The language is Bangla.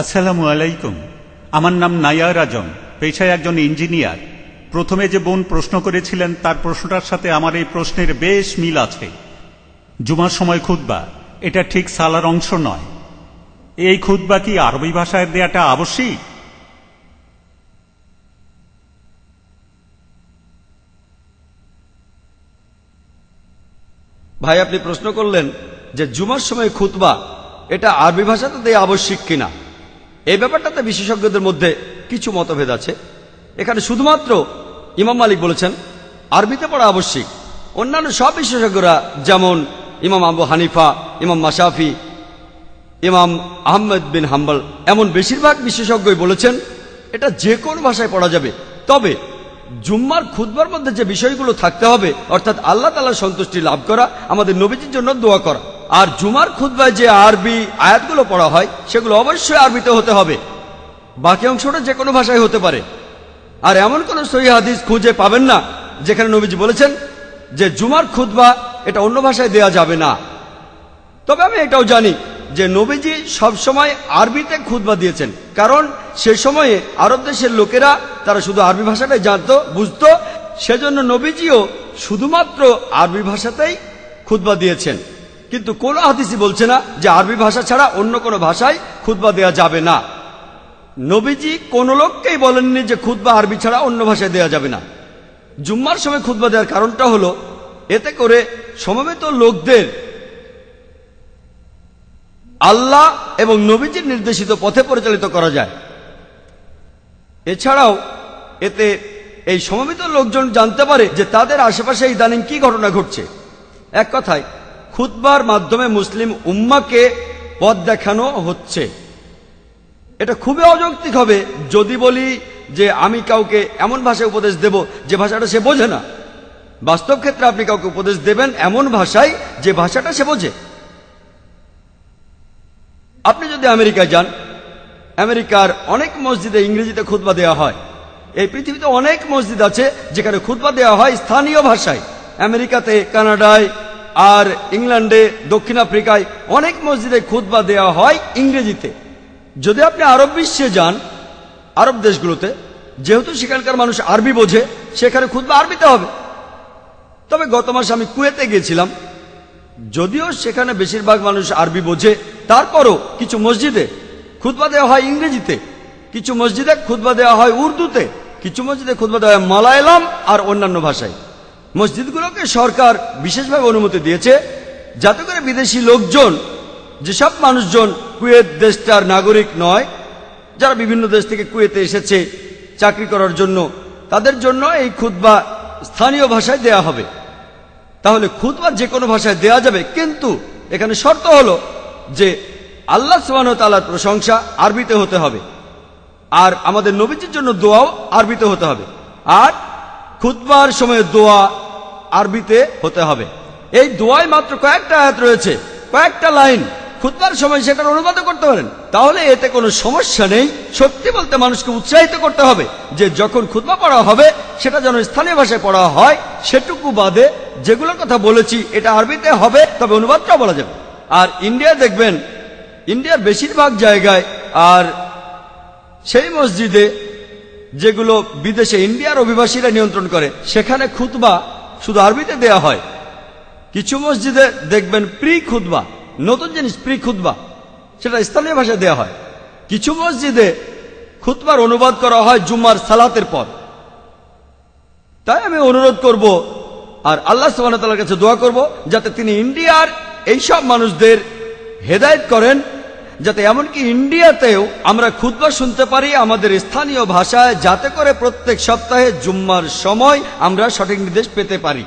আসসালামু আলাইকুম। আমার নাম নায়ার আজম, পেশায় একজন ইঞ্জিনিয়ার। প্রথমে যে বোন প্রশ্ন করেছিলেন তার প্রশ্নটার সাথে আমার এই প্রশ্নের বেশ মিল আছে। জুমার সময় খুতবা, এটা ঠিক সালার অংশ নয়। এই খুতবা কি আরবি ভাষায় দেয়াটা আবশ্যিক? ভাই, আপনি প্রশ্ন করলেন যে জুমার সময় খুতবা এটা আরবি ভাষাতে দেয়া আবশ্যিক কিনা। এই ব্যাপারটাতে বিশেষজ্ঞদের মধ্যে কিছু মতভেদ আছে। এখানে শুধুমাত্র ইমাম মালিক বলেছেন আরবিতে পড়া আবশ্যিক। অন্যান্য সব বিশেষজ্ঞরা যেমন ইমাম আবু হানিফা, ইমাম মাশাফি, ইমাম আহমেদ বিন হাম্বল, এমন বেশিরভাগ বিশেষজ্ঞই বলেছেন এটা যে কোনো ভাষায় পড়া যাবে। তবে জুম্মার খুতবার মধ্যে যে বিষয়গুলো থাকতে হবে, অর্থাৎ আল্লাহ তাআলার সন্তুষ্টি লাভ করা, আমাদের নবীজির জন্য দোয়া করা, আর জুমার খুতবায় যে আরবি আয়াতগুলো পড়া হয় সেগুলো অবশ্যই আরবিতে হতে হবে। বাকি অংশটা যে কোনো ভাষায় হতে পারে। আর এমন কোন সহিহ হাদিস খুঁজে পাবেন না যেখানে নবীজি বলেছেন যে জুমার খুতবা এটা অন্য ভাষায় দেয়া যাবে না। তবে আমি এটাও জানি যে নবীজি সবসময় আরবিতে খুতবা দিয়েছেন, কারণ সে সময়ে আরব দেশের লোকেরা তারা শুধু আরবি ভাষাটাই জানতো, বুঝতো। সেজন্য নবীজিও শুধুমাত্র আরবি ভাষাতেই খুতবা দিয়েছেন। কিন্তু কোন হাদিসই বলছে না যে আরবি ভাষা ছাড়া অন্য কোনো ভাষায় খুতবা দেয়া যাবে না। নবীজি কোন লোককেই বলেননি যে খুতবা আরবি ছাড়া অন্য ভাষায় দেয়া যাবে না। জুম্মার সময় খুতবা দেওয়ার কারণটা হলো এতে করে সমবেত লোকদের আল্লাহ এবং নবীজির নির্দেশিত পথে পরিচালিত করা যায়। এছাড়াও এতে এই সমবেত লোকজন জানতে পারে যে তাদের আশেপাশে ইদানিং কি ঘটনা ঘটছে। এক কথায় খুতবার মাধ্যমে মুসলিম উম্মাকে পথ দেখানো হচ্ছে। এটা খুবই অযৌক্তিক হবে যদি বলি যে আমি কাউকে এমন ভাষায় উপদেশ দেব যে ভাষাটা সে বোঝে না। বাস্তব ক্ষেত্রে আপনি কাউকে উপদেশ দেবেন এমন ভাষায় যে ভাষাটা সে বোঝে। আপনি যদি আমেরিকায় যান, আমেরিকার অনেক মসজিদে ইংরেজিতে খুতবা দেওয়া হয়। এই পৃথিবীতে অনেক মসজিদ আছে যেখানে খুতবা দেওয়া হয় স্থানীয় ভাষায়। আমেরিকাতে, কানাডায়, আর ইংল্যান্ডে, দক্ষিণ আফ্রিকায় অনেক মসজিদে খুতবা দেওয়া হয় ইংরেজিতে। যদি আপনি আরব বিশ্বে যান, আরব দেশগুলোতে, যেহেতু সেখানকার মানুষ আরবি বোঝে, সেখানে খুতবা আরবিতে হবে। তবে গত মাসে আমি কুয়েতে গিয়েছিলাম। যদিও সেখানে বেশিরভাগ মানুষ আরবি বোঝে, তারপরও কিছু মসজিদে খুতবা দেওয়া হয় ইংরেজিতে, কিছু মসজিদে খুতবা দেওয়া হয় উর্দুতে, কিছু মসজিদে খুতবা দেওয়া হয় মালায়ালাম আর অন্যান্য ভাষায়। মসজিদগুলোকে সরকার বিশেষভাবে অনুমতি দিয়েছে যাতে করে বিদেশি লোকজন, যেসব মানুষজন কুয়েত দেশটার নাগরিক নয়, যারা বিভিন্ন দেশ থেকে কুয়েতে এসেছে চাকরি করার জন্য, তাদের জন্য এই খুতবা স্থানীয় ভাষায় দেয়া হবে। তাহলে খুতবা যে কোনো ভাষায় দেয়া যাবে, কিন্তু এখানে শর্ত হলো যে আল্লাহ সুবহানাহু ওয়া তাআলার প্রশংসা আরবিতে হতে হবে, আর আমাদের নবীজির জন্য দোয়াও আরবিতে হতে হবে, আর খুতবার সময় দোয়া আরবিতে হতে হবে। এই দোয়ায় মাত্র কয়েকটা আয়াত রয়েছে, কয়েকটা লাইন। খুতবার সময় সেটার অনুবাদ করতে পারেন, তাহলে এতে কোনো সমস্যা নেই। সত্যি বলতে মানুষকে উৎসাহিত করতে হবে যে যখন খুতবা পড়া হবে সেটা যেন স্থানীয় ভাষায় পড়া হয়। সেটুকু বাদে যেগুলোর কথা বলেছি এটা আরবিতে হবে, তবে অনুবাদটাও বলা যাবে। আর ইন্ডিয়া দেখবেন, ইন্ডিয়ার বেশিরভাগ জায়গায় আর সেই মসজিদে যেগুলো বিদেশে ইন্ডিয়ার অভিবাসীরা নিয়ন্ত্রণ করে, সেখানে খুতবা শুধু আরবিতে দেয়া হয়। কিছু মসজিদে দেখবেন প্রি খুতবা, নতুন জিনিস প্রি খুতবা, সেটা স্থানীয় ভাষায় দেয়া হয়। কিছু মসজিদে খুতবার অনুবাদ করা হয় জুম্মার সালাতের পর। তাই আমি অনুরোধ করব আর আল্লাহ সুবহানাহু ওয়া তাআলার কাছে দোয়া করব যাতে তিনি ইন্ডিয়ার এইসব মানুষদের হেদায়েত করেন, যাতে এমনকি ইন্ডিয়াতেও আমরা খুতবা শুনতে পারি আমাদের স্থানীয় ভাষায়, যাতে করে প্রত্যেক সপ্তাহে জুম্মার সময় আমরা সঠিক নির্দেশ পেতে পারি।